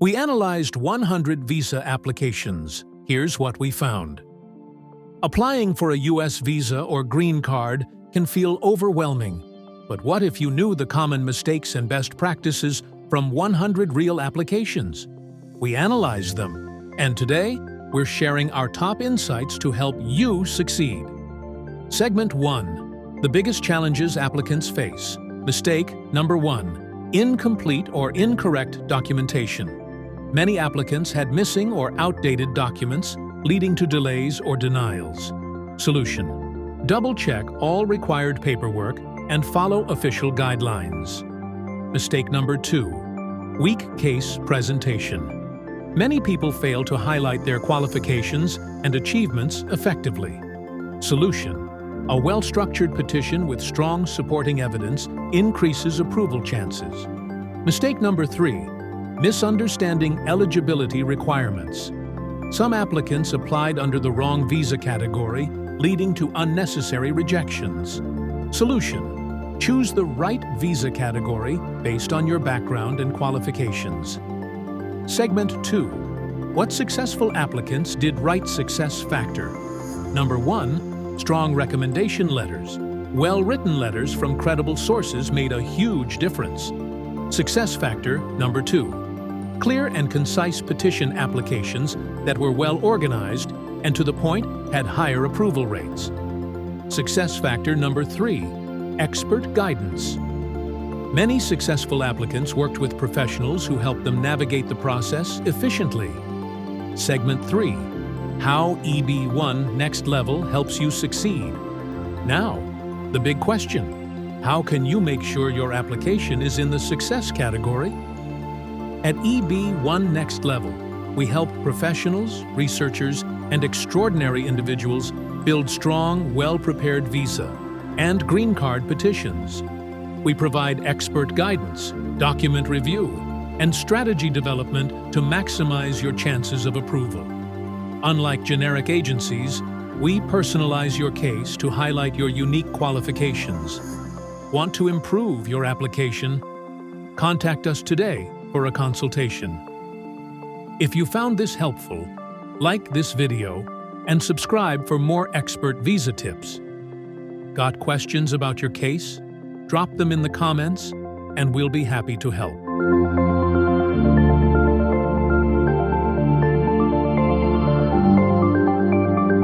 We analyzed 100 visa applications. Here's what we found. Applying for a U.S. visa or green card can feel overwhelming. But what if you knew the common mistakes and best practices from 100 real applications? We analyzed them, and today we're sharing our top insights to help you succeed. Segment 1. The biggest challenges applicants face. Mistake number 1. Incomplete or incorrect documentation. Many applicants had missing or outdated documents, leading to delays or denials. Solution: double-check all required paperwork and follow official guidelines. Mistake number 2. Weak case presentation. Many people fail to highlight their qualifications and achievements effectively. Solution: a well-structured petition with strong supporting evidence increases approval chances. Mistake number 3. Misunderstanding eligibility requirements. Some applicants applied under the wrong visa category, leading to unnecessary rejections. Solution: choose the right visa category based on your background and qualifications. Segment 2. What successful applicants did right? Success factor. Number 1. Strong recommendation letters. Well-written letters from credible sources made a huge difference. Success factor number 2. Clear and concise petition applications that were well organized and to the point had higher approval rates. Success factor number 3. Expert guidance. Many successful applicants worked with professionals who helped them navigate the process efficiently. Segment 3. How EB1 Next Level helps you succeed. Now, the big question: how can you make sure your application is in the success category? At EB1 Next Level, we help professionals, researchers, and extraordinary individuals build strong, well-prepared visa and green card petitions. We provide expert guidance, document review, and strategy development to maximize your chances of approval. Unlike generic agencies, we personalize your case to highlight your unique qualifications. Want to improve your application? Contact us today for a consultation. If you found this helpful, like this video and subscribe for more expert visa tips. Got questions about your case? Drop them in the comments and we'll be happy to help.